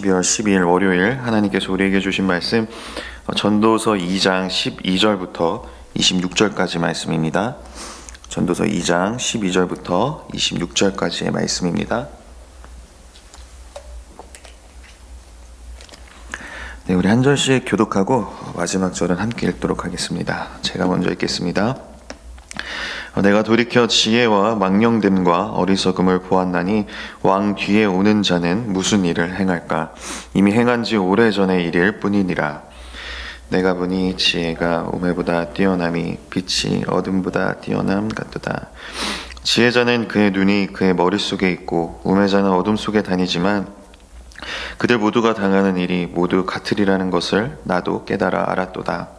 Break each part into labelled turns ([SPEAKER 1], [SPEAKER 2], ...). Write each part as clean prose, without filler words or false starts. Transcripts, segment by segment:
[SPEAKER 1] 12월 12일 월요일 하나님께서 우리에게 주신 말씀 전도서 2장 12절부터 26절까지 말씀입니다. 전도서 2장 12절부터 26절까지의 말씀입니다. 네, 우리 한 절씩 교독하고 마지막 절은 함께 읽도록 하겠습니다. 제가 먼저 읽겠습니다. 내가 돌이켜 지혜와 망령됨과 어리석음을 보았나니 왕 뒤에 오는 자는 무슨 일을 행할까? 이미 행한 지 오래전의 일일 뿐이니라. 내가 보니 지혜가 우매보다 뛰어남이 빛이 어둠보다 뛰어남 같도다. 지혜자는 그의 눈이 그의 머릿속에 있고 우매자는 어둠 속에 다니지만 그들 모두가 당하는 일이 모두 같으리라는 것을 나도 깨달아 알았도다.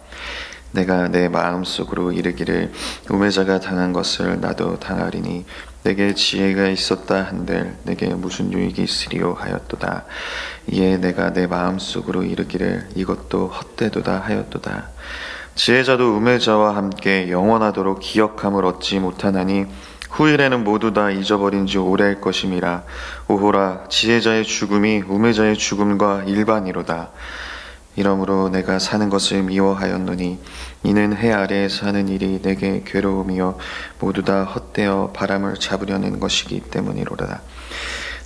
[SPEAKER 1] 내가 내 마음속으로 이르기를 우매자가 당한 것을 나도 당하리니 내게 지혜가 있었다 한들 내게 무슨 유익이 있으리요 하였도다. 이에 내가 내 마음속으로 이르기를 이것도 헛되도다 하였도다. 지혜자도 우매자와 함께 영원하도록 기억함을 얻지 못하나니 후일에는 모두 다 잊어버린 지 오래일 것임이라. 오호라, 지혜자의 죽음이 우매자의 죽음과 일반이로다. 이러므로 내가 사는 것을 미워하였노니 이는 해 아래에서 하는 일이 내게 괴로움이요 모두 다 헛되어 바람을 잡으려는 것이기 때문이로다.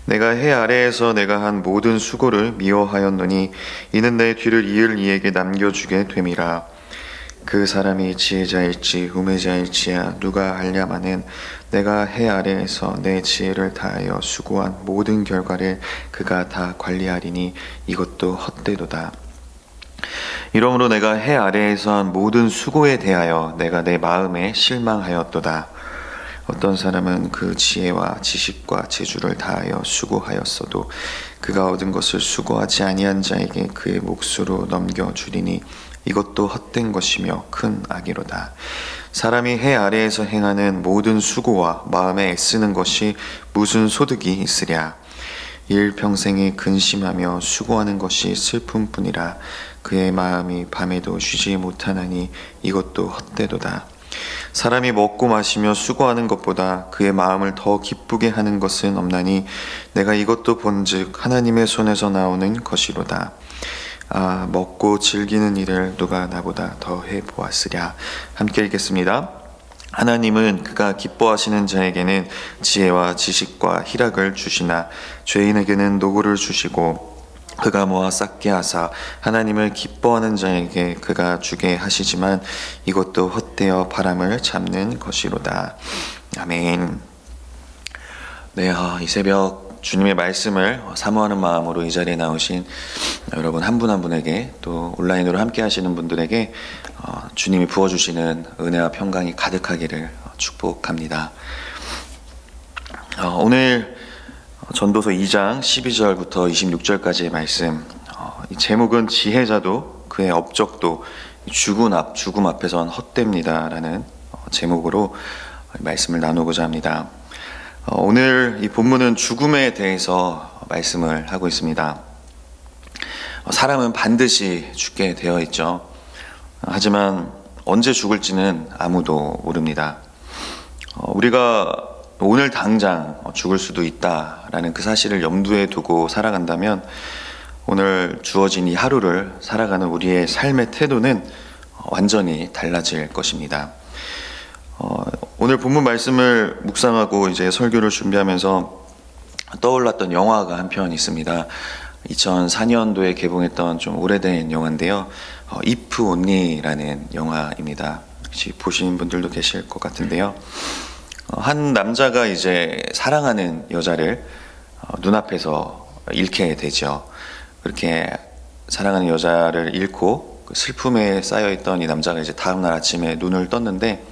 [SPEAKER 1] 내가 해 아래에서 내가 한 모든 수고를 미워하였노니 이는 내 뒤를 이을 이에게 남겨주게 됨이라. 그 사람이 지혜자일지 우매자일지야 누가 알냐마는 내가 해 아래에서 내 지혜를 다하여 수고한 모든 결과를 그가 다 관리하리니 이것도 헛되도다. 이러므로 내가 해 아래에서 한 모든 수고에 대하여 내가 내 마음에 실망하였도다. 어떤 사람은 그 지혜와 지식과 재주를 다하여 수고하였어도 그가 얻은 것을 수고하지 아니한 자에게 그의 몫으로 넘겨주리니 이것도 헛된 것이며 큰 악이로다. 사람이 해 아래에서 행하는 모든 수고와 마음에 애쓰는 것이 무슨 소득이 있으랴. 일평생이 근심하며 수고하는 것이 슬픔뿐이라. 그의 마음이 밤에도 쉬지 못하나니 이것도 헛되도다. 사람이 먹고 마시며 수고하는 것보다 그의 마음을 더 기쁘게 하는 것은 없나니 내가 이것도 본즉 하나님의 손에서 나오는 것이로다. 아, 먹고 즐기는 일을 누가 나보다 더 해보았으랴. 함께 읽겠습니다. 하나님은 그가 기뻐하시는 자에게는 지혜와 지식과 희락을 주시나 죄인에게는 노고를 주시고 그가 모아 쌓게 하사 하나님을 기뻐하는 자에게 그가 주게 하시지만 이것도 헛되어 바람을 잡는 것이로다. 아멘. 네, 이 새벽 주님의 말씀을 사모하는 마음으로 이 자리에 나오신 여러분 한 분 한 분에게 또 온라인으로 함께 하시는 분들에게 주님이 부어주시는 은혜와 평강이 가득하기를 축복합니다. 오늘 전도서 2장 12절부터 26절까지의 말씀, 이 제목은 지혜자도 그의 업적도 죽음 앞에선 헛됩니다 라는 제목으로 말씀을 나누고자 합니다. 오늘 이 본문은 죽음에 대해서 말씀을 하고 있습니다. 사람은 반드시 죽게 되어 있죠. 하지만 언제 죽을지는 아무도 모릅니다. 우리가 오늘 당장 죽을 수도 있다라는 그 사실을 염두에 두고 살아간다면 오늘 주어진 이 하루를 살아가는 우리의 삶의 태도는 완전히 달라질 것입니다. 오늘 본문 말씀을 묵상하고 이제 설교를 준비하면서 떠올랐던 영화가 한 편 있습니다. 2004년도에 개봉했던 좀 오래된 영화인데요. If Only라는 영화입니다. 혹시 보신 분들도 계실 것 같은데요. 한 남자가 이제 사랑하는 여자를 눈앞에서 잃게 되죠. 그렇게 사랑하는 여자를 잃고 그 슬픔에 쌓여있던 이 남자가 이제 다음날 아침에 눈을 떴는데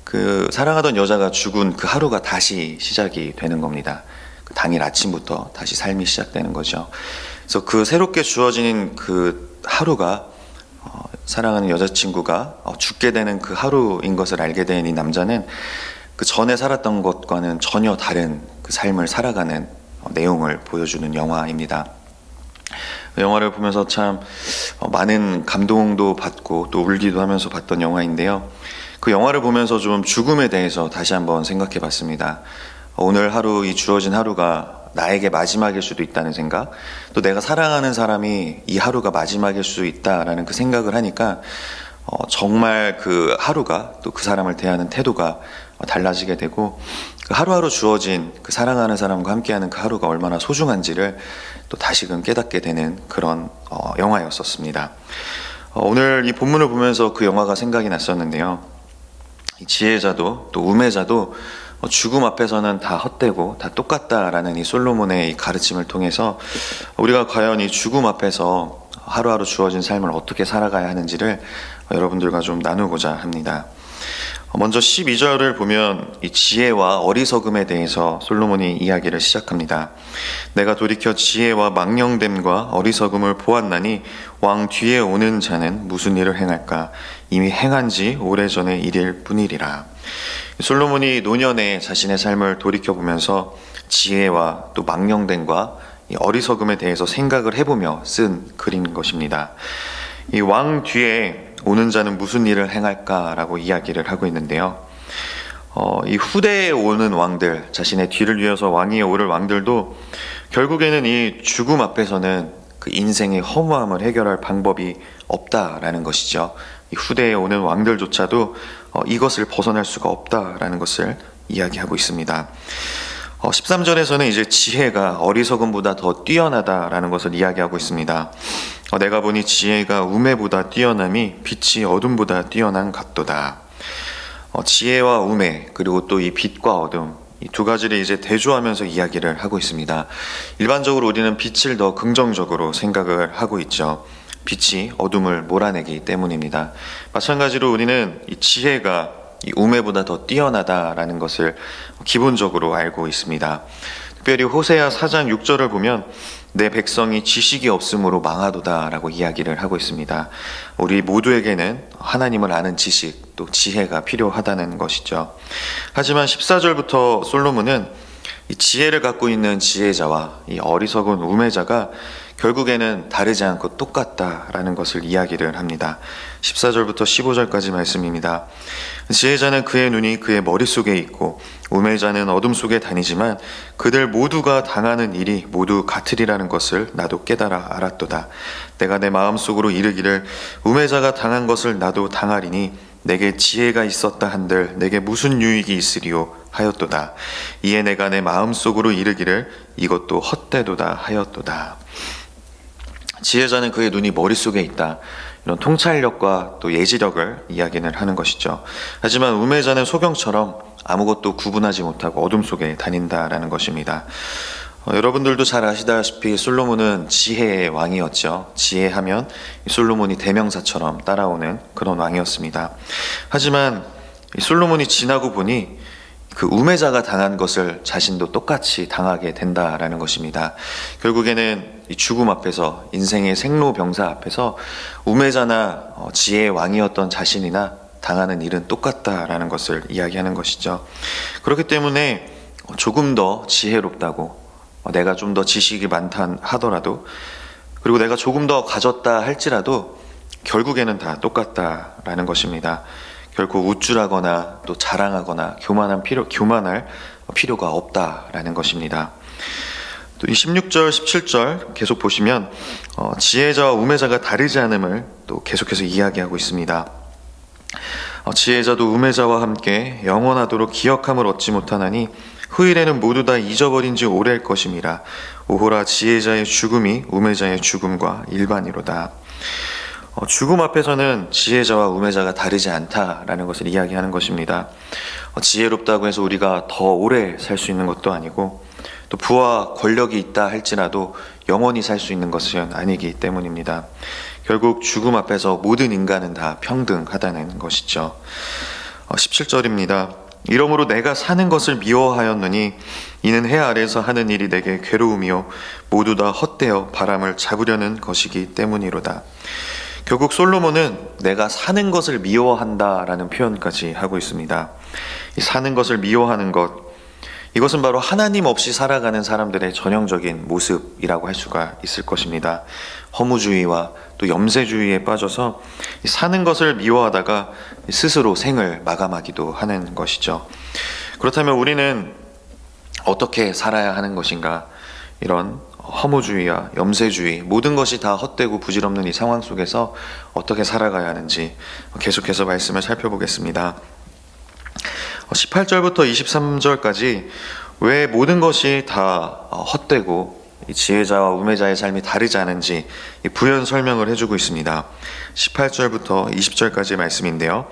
[SPEAKER 1] 그 사랑하던 여자가 죽은 그 하루가 다시 시작이 되는 겁니다. 그 당일 아침부터 다시 삶이 시작되는 거죠. 그래서 그 새롭게 주어진 그 하루가 사랑하는 여자친구가 죽게 되는 그 하루인 것을 알게 된 이 남자는 그 전에 살았던 것과는 전혀 다른 그 삶을 살아가는 내용을 보여주는 영화입니다. 영화를 보면서 참 많은 감동도 받고 또 울기도 하면서 봤던 영화인데요. 그 영화를 보면서 좀 죽음에 대해서 다시 한번 생각해 봤습니다. 오늘 하루, 이 주어진 하루가 나에게 마지막일 수도 있다는 생각, 또 내가 사랑하는 사람이 이 하루가 마지막일 수 있다라는 그 생각을 하니까 정말 그 하루가 또 그 사람을 대하는 태도가 달라지게 되고, 그 하루하루 주어진 그 사랑하는 사람과 함께하는 그 하루가 얼마나 소중한지를 또 다시금 깨닫게 되는 그런 영화였었습니다. 오늘 이 본문을 보면서 그 영화가 생각이 났었는데요. 이 지혜자도 또 우매자도 죽음 앞에서는 다 헛되고 다 똑같다라는 이 솔로몬의 이 가르침을 통해서 우리가 과연 이 죽음 앞에서 하루하루 주어진 삶을 어떻게 살아가야 하는지를 여러분들과 좀 나누고자 합니다. 먼저 12절을 보면 이 지혜와 어리석음에 대해서 솔로몬이 이야기를 시작합니다. 내가 돌이켜 지혜와 망령됨과 어리석음을 보았나니 왕 뒤에 오는 자는 무슨 일을 행할까? 이미 행한 지 오래전의 일일 뿐이리라. 솔로몬이 노년에 자신의 삶을 돌이켜보면서 지혜와 또 망령됨과 이 어리석음에 대해서 생각을 해보며 쓴 글인 것입니다. 이 왕 뒤에 오는 자는 무슨 일을 행할까라고 이야기를 하고 있는데요. 이 후대에 오는 왕들, 자신의 뒤를 이어서 왕위에 오를 왕들도 결국에는 이 죽음 앞에서는 그 인생의 허무함을 해결할 방법이 없다라는 것이죠. 이 후대에 오는 왕들조차도 이것을 벗어날 수가 없다라는 것을 이야기하고 있습니다. 13절에서는 이제 지혜가 어리석음보다 더 뛰어나다라는 것을 이야기하고 있습니다. 내가 보니 지혜가 우매보다 뛰어남이 빛이 어둠보다 뛰어난 같도다. 지혜와 우매, 그리고 또 이 빛과 어둠, 이 두 가지를 이제 대조하면서 이야기를 하고 있습니다. 일반적으로 우리는 빛을 더 긍정적으로 생각을 하고 있죠. 빛이 어둠을 몰아내기 때문입니다. 마찬가지로 우리는 이 지혜가 이 우매보다 더 뛰어나다라는 것을 기본적으로 알고 있습니다. 특별히 호세아 4장 6절을 보면 내 백성이 지식이 없으므로 망하도다라고 이야기를 하고 있습니다. 우리 모두에게는 하나님을 아는 지식, 또 지혜가 필요하다는 것이죠. 하지만 14절부터 솔로몬은 이 지혜를 갖고 있는 지혜자와 이 어리석은 우매자가 결국에는 다르지 않고 똑같다라는 것을 이야기를 합니다. 14절부터 15절까지 말씀입니다. 지혜자는 그의 눈이 그의 머릿속에 있고 우매자는 어둠 속에 다니지만 그들 모두가 당하는 일이 모두 같으리라는 것을 나도 깨달아 알았도다. 내가 내 마음속으로 이르기를 우매자가 당한 것을 나도 당하리니 내게 지혜가 있었다 한들 내게 무슨 유익이 있으리요 하였도다. 이에 내가 내 마음속으로 이르기를 이것도 헛되도다 하였도다. 지혜자는 그의 눈이 머릿속에 있다. 이런 통찰력과 또 예지력을 이야기를 하는 것이죠. 하지만 우매자는 소경처럼 아무것도 구분하지 못하고 어둠 속에 다닌다라는 것입니다. 여러분들도 잘 아시다시피 솔로몬은 지혜의 왕이었죠. 지혜하면 솔로몬이 대명사처럼 따라오는 그런 왕이었습니다. 하지만 솔로몬이 지나고 보니 그 우매자가 당한 것을 자신도 똑같이 당하게 된다라는 것입니다. 결국에는 이 죽음 앞에서, 인생의 생로병사 앞에서 우매자나 지혜의 왕이었던 자신이나 당하는 일은 똑같다라는 것을 이야기하는 것이죠. 그렇기 때문에 조금 더 지혜롭다고, 내가 좀 더 지식이 많다 하더라도, 그리고 내가 조금 더 가졌다 할지라도 결국에는 다 똑같다라는 것입니다. 결코 우쭐하거나 또 자랑하거나 교만할 필요가 없다라는 것입니다. 또 이 16절, 17절 계속 보시면 지혜자와 우매자가 다르지 않음을 또 계속해서 이야기하고 있습니다. 지혜자도 우매자와 함께 영원하도록 기억함을 얻지 못하나니 후일에는 모두 다 잊어버린 지 오래일 것임이라. 오호라 지혜자의 죽음이 우매자의 죽음과 일반이로다. 죽음 앞에서는 지혜자와 우매자가 다르지 않다라는 것을 이야기하는 것입니다. 지혜롭다고 해서 우리가 더 오래 살 수 있는 것도 아니고, 또 부와 권력이 있다 할지라도 영원히 살 수 있는 것은 아니기 때문입니다. 결국 죽음 앞에서 모든 인간은 다 평등하다는 것이죠. 17절입니다. 이러므로 내가 사는 것을 미워하였느니 이는 해 아래에서 하는 일이 내게 괴로움이요 모두 다 헛되어 바람을 잡으려는 것이기 때문이로다. 결국 솔로몬은 내가 사는 것을 미워한다라는 표현까지 하고 있습니다. 이 사는 것을 미워하는 것, 이것은 바로 하나님 없이 살아가는 사람들의 전형적인 모습이라고 할 수가 있을 것입니다. 허무주의와 또 염세주의에 빠져서 사는 것을 미워하다가 스스로 생을 마감하기도 하는 것이죠. 그렇다면 우리는 어떻게 살아야 하는 것인가? 이런 허무주의와 염세주의, 모든 것이 다 헛되고 부질없는 이 상황 속에서 어떻게 살아가야 하는지 계속해서 말씀을 살펴보겠습니다. 18절부터 23절까지 왜 모든 것이 다 헛되고 이 지혜자와 우매자의 삶이 다르지 않은지 부연 설명을 해주고 있습니다. 18절부터 20절까지의 말씀인데요.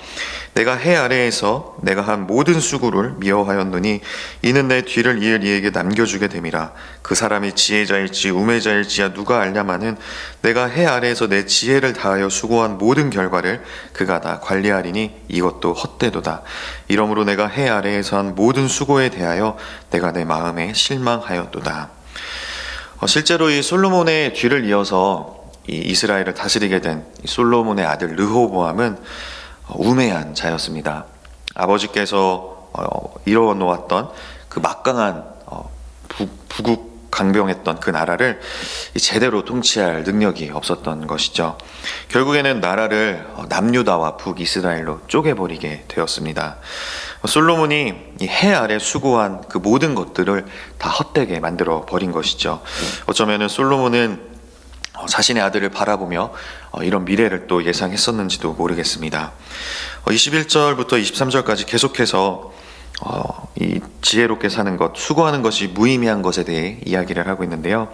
[SPEAKER 1] 내가 해 아래에서 내가 한 모든 수고를 미워하였노니 이는 내 뒤를 이을 이에게 남겨주게 됨이라. 그 사람이 지혜자일지 우매자일지야 누가 알냐마는 내가 해 아래에서 내 지혜를 다하여 수고한 모든 결과를 그가 다 관리하리니 이것도 헛되도다. 이러므로 내가 해 아래에서 한 모든 수고에 대하여 내가 내 마음에 실망하였도다. 실제로 이 솔로몬의 뒤를 이어서 이 이스라엘을 다스리게 된 솔로몬의 아들 르호보암은 우매한 자였습니다. 아버지께서 이루어 놓았던 그 막강한 부국 강병했던 그 나라를 제대로 통치할 능력이 없었던 것이죠. 결국에는 나라를 남유다와 북이스라엘로 쪼개버리게 되었습니다. 솔로몬이 이 해 아래 수고한 그 모든 것들을 다 헛되게 만들어 버린 것이죠. 어쩌면은 솔로몬은 자신의 아들을 바라보며 이런 미래를 또 예상했었는지도 모르겠습니다. 21절부터 23절까지 계속해서 이 지혜롭게 사는 것, 수고하는 것이 무의미한 것에 대해 이야기를 하고 있는데요.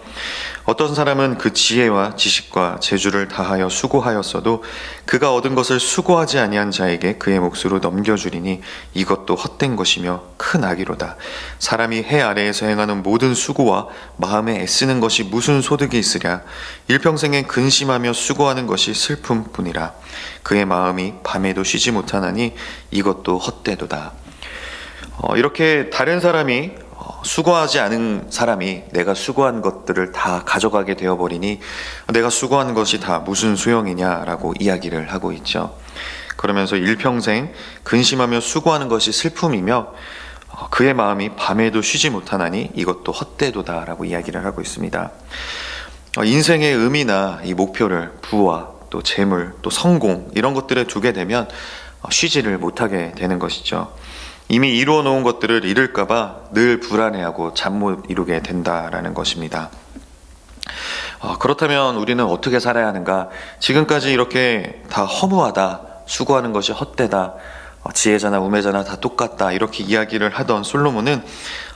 [SPEAKER 1] 어떤 사람은 그 지혜와 지식과 재주를 다하여 수고하였어도 그가 얻은 것을 수고하지 아니한 자에게 그의 몫으로 넘겨주리니 이것도 헛된 것이며 큰 악이로다. 사람이 해 아래에서 행하는 모든 수고와 마음에 애쓰는 것이 무슨 소득이 있으랴. 일평생에 근심하며 수고하는 것이 슬픔뿐이라. 그의 마음이 밤에도 쉬지 못하나니 이것도 헛되도다. 이렇게 다른 사람이 수고하지 않은 사람이 내가 수고한 것들을 다 가져가게 되어버리니 내가 수고한 것이 다 무슨 소용이냐라고 이야기를 하고 있죠. 그러면서 일평생 근심하며 수고하는 것이 슬픔이며 그의 마음이 밤에도 쉬지 못하나니 이것도 헛되도다라고 이야기를 하고 있습니다. 인생의 의미나 이 목표를 부와 또 재물 또 성공 이런 것들에 두게 되면 쉬지를 못하게 되는 것이죠. 이미 이루어 놓은 것들을 잃을까봐 늘 불안해하고 잠 못 이루게 된다라는 것입니다. 그렇다면 우리는 어떻게 살아야 하는가? 지금까지 이렇게 다 허무하다, 수고하는 것이 헛되다, 지혜자나 우매자나 다 똑같다 이렇게 이야기를 하던 솔로몬은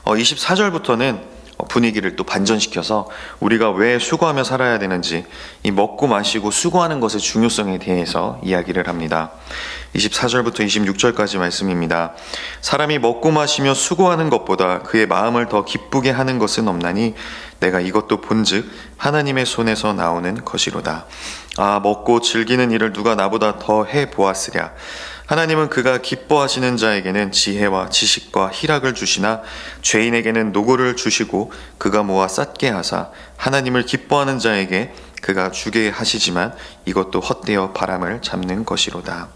[SPEAKER 1] 24절부터는 분위기를 또 반전시켜서 우리가 왜 수고하며 살아야 되는지 이 먹고 마시고 수고하는 것의 중요성에 대해서 이야기를 합니다. 24절부터 26절까지 말씀입니다. 사람이 먹고 마시며 수고하는 것보다 그의 마음을 더 기쁘게 하는 것은 없나니 내가 이것도 본즉 하나님의 손에서 나오는 것이로다. 먹고 즐기는 일을 누가 나보다 더 해보았으랴. 하나님은 그가 기뻐하시는 자에게는 지혜와 지식과 희락을 주시나 죄인에게는 노고를 주시고 그가 모아 쌓게 하사 하나님을 기뻐하는 자에게 그가 주게 하시지만 이것도 헛되어 바람을 잡는 것이로다.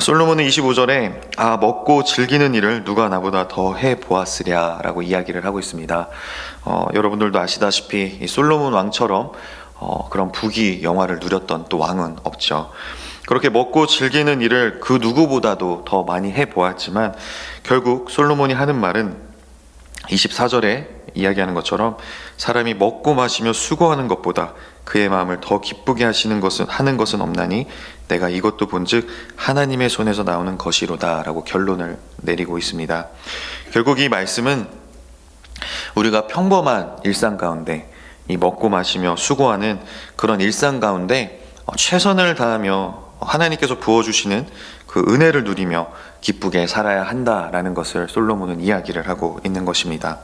[SPEAKER 1] 솔로몬은 25절에 먹고 즐기는 일을 누가 나보다 더 해보았으랴 라고 이야기를 하고 있습니다. 여러분들도 아시다시피 이 솔로몬 왕처럼 그런 부귀 영화를 누렸던 또 왕은 없죠. 그렇게 먹고 즐기는 일을 그 누구보다도 더 많이 해보았지만 결국 솔로몬이 하는 말은 24절에 이야기하는 것처럼 사람이 먹고 마시며 수고하는 것보다 그의 마음을 더 기쁘게 하는 것은 없나니 내가 이것도 본즉 하나님의 손에서 나오는 것이로다 라고 결론을 내리고 있습니다. 결국 이 말씀은 우리가 평범한 일상 가운데 이 먹고 마시며 수고하는 그런 일상 가운데 최선을 다하며 하나님께서 부어주시는 그 은혜를 누리며 기쁘게 살아야 한다라는 것을 솔로몬은 이야기를 하고 있는 것입니다.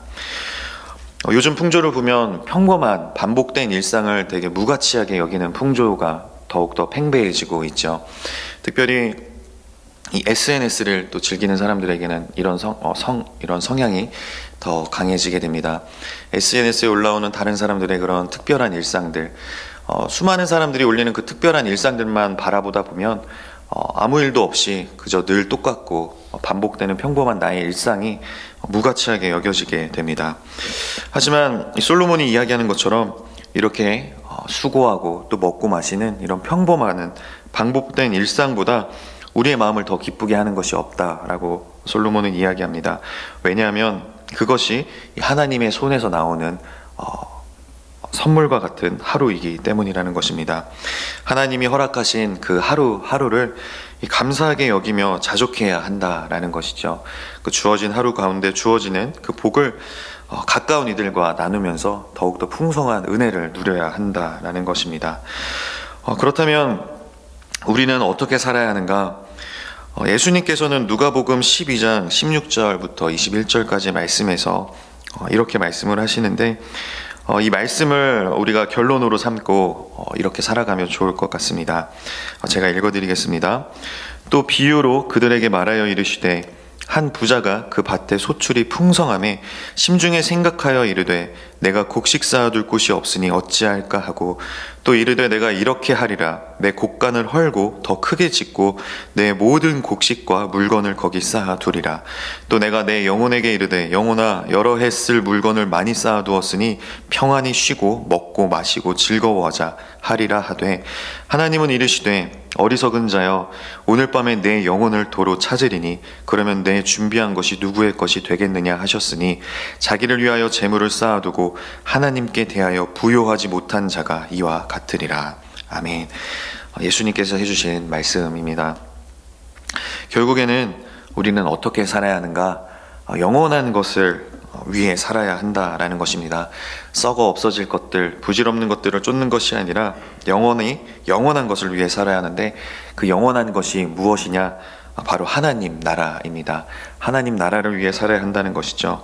[SPEAKER 1] 요즘 풍조를 보면 평범한 반복된 일상을 되게 무가치하게 여기는 풍조가 더욱더 팽배해지고 있죠. 특별히 이 SNS를 또 즐기는 사람들에게는 이런 성향이 더 강해지게 됩니다. SNS에 올라오는 다른 사람들의 그런 특별한 일상들, 수많은 사람들이 올리는 그 특별한 일상들만 바라보다 보면 아무 일도 없이 그저 늘 똑같고 반복되는 평범한 나의 일상이 무가치하게 여겨지게 됩니다. 하지만 솔로몬이 이야기하는 것처럼 이렇게 수고하고 또 먹고 마시는 이런 평범한 반복된 일상보다 우리의 마음을 더 기쁘게 하는 것이 없다라고 솔로몬은 이야기합니다. 왜냐하면 그것이 하나님의 손에서 나오는 선물과 같은 하루이기 때문이라는 것입니다. 하나님이 허락하신 그 하루하루를 감사하게 여기며 자족해야 한다라는 것이죠. 그 주어진 하루 가운데 주어지는 그 복을 가까운 이들과 나누면서 더욱더 풍성한 은혜를 누려야 한다라는 것입니다. 그렇다면 우리는 어떻게 살아야 하는가? 예수님께서는 누가복음 12장 16절부터 21절까지 말씀에서 이렇게 말씀을 하시는데, 이 말씀을 우리가 결론으로 삼고 이렇게 살아가면 좋을 것 같습니다. 제가 읽어드리겠습니다. 또 비유로 그들에게 말하여 이르시되 한 부자가 그 밭에 소출이 풍성함에 심중에 생각하여 이르되 내가 곡식 쌓아둘 곳이 없으니 어찌할까 하고, 또 이르되 내가 이렇게 하리라. 내 곡간을 헐고 더 크게 짓고 내 모든 곡식과 물건을 거기 쌓아두리라. 또 내가 내 영혼에게 이르되 영혼아, 여러 해 쓸 물건을 많이 쌓아두었으니 평안히 쉬고 먹고 마시고 즐거워하자 하리라 하되, 하나님은 이르시되 어리석은 자여, 오늘 밤에 내 영혼을 도로 찾으리니 그러면 내 준비한 것이 누구의 것이 되겠느냐 하셨으니, 자기를 위하여 재물을 쌓아두고 하나님께 대하여 부요하지 못한 자가 이와 같으리라. 아멘. 예수님께서 해주신 말씀입니다. 결국에는 우리는 어떻게 살아야 하는가? 영원한 것을 위해 살아야 한다라는 것입니다. 썩어 없어질 것들, 부질없는 것들을 쫓는 것이 아니라 영원한 것을 위해 살아야 하는데, 그 영원한 것이 무엇이냐? 바로 하나님 나라입니다. 하나님 나라를 위해 살아야 한다는 것이죠.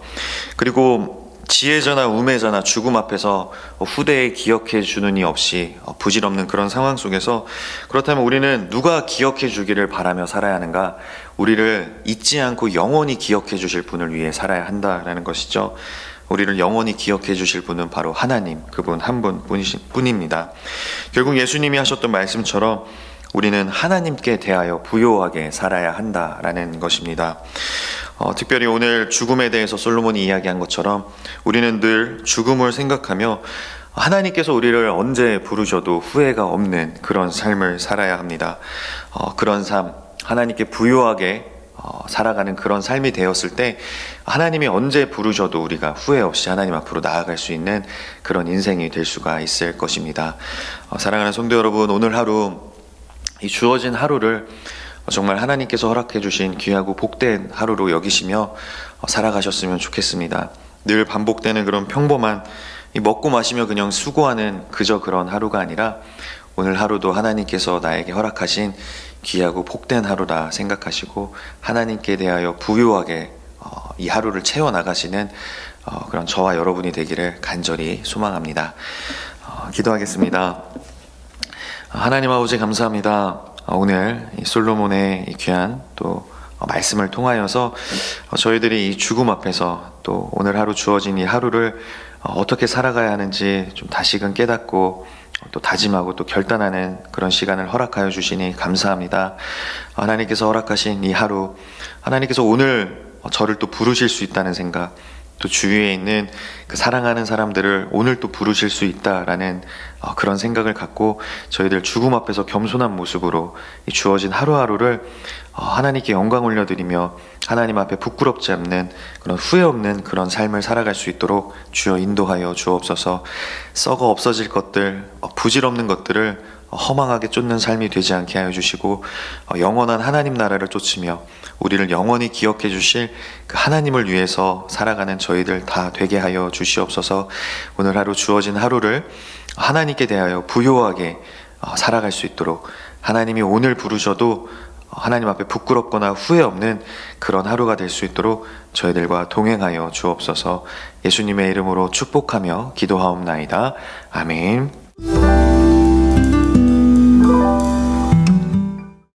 [SPEAKER 1] 그리고 지혜자나 우매자나 죽음 앞에서 후대에 기억해 주는 이 없이 부질없는 그런 상황 속에서, 그렇다면 우리는 누가 기억해 주기를 바라며 살아야 하는가? 우리를 잊지 않고 영원히 기억해 주실 분을 위해 살아야 한다라는 것이죠. 우리를 영원히 기억해 주실 분은 바로 하나님, 그분 한 분뿐입니다. 결국 예수님이 하셨던 말씀처럼 우리는 하나님께 대하여 부요하게 살아야 한다라는 것입니다. 특별히 오늘 죽음에 대해서 솔로몬이 이야기한 것처럼 우리는 늘 죽음을 생각하며 하나님께서 우리를 언제 부르셔도 후회가 없는 그런 삶을 살아야 합니다. 그런 삶, 하나님께 부요하게 살아가는 그런 삶이 되었을 때 하나님이 언제 부르셔도 우리가 후회 없이 하나님 앞으로 나아갈 수 있는 그런 인생이 될 수가 있을 것입니다. 사랑하는 성도 여러분, 오늘 하루, 이 주어진 하루를 정말 하나님께서 허락해 주신 귀하고 복된 하루로 여기시며 살아가셨으면 좋겠습니다. 늘 반복되는 그런 평범한 먹고 마시며 그냥 수고하는 그저 그런 하루가 아니라, 오늘 하루도 하나님께서 나에게 허락하신 귀하고 복된 하루라 생각하시고 하나님께 대하여 부유하게 이 하루를 채워나가시는 그런 저와 여러분이 되기를 간절히 소망합니다. 기도하겠습니다. 하나님 아버지, 감사합니다. 오늘 이 솔로몬의 이 귀한 또 말씀을 통하여서 저희들이 이 죽음 앞에서 또 오늘 하루 주어진 이 하루를 어떻게 살아가야 하는지 좀 다시금 깨닫고 또 다짐하고 또 결단하는 그런 시간을 허락하여 주시니 감사합니다. 하나님께서 허락하신 이 하루, 하나님께서 오늘 저를 또 부르실 수 있다는 생각, 또 주위에 있는 그 사랑하는 사람들을 오늘 또 부르실 수 있다라는 그런 생각을 갖고 저희들 죽음 앞에서 겸손한 모습으로 이 주어진 하루하루를 하나님께 영광 올려드리며 하나님 앞에 부끄럽지 않는 그런 후회 없는 그런 삶을 살아갈 수 있도록 주여 인도하여 주옵소서. 썩어 없어질 것들, 부질없는 것들을 허망하게 쫓는 삶이 되지 않게 하여 주시고, 영원한 하나님 나라를 쫓으며 우리를 영원히 기억해 주실 그 하나님을 위해서 살아가는 저희들 다 되게 하여 주시옵소서. 오늘 하루 주어진 하루를 하나님께 대하여 부요하게 살아갈 수 있도록, 하나님이 오늘 부르셔도 하나님 앞에 부끄럽거나 후회 없는 그런 하루가 될 수 있도록 저희들과 동행하여 주옵소서. 예수님의 이름으로 축복하며 기도하옵나이다. 아멘.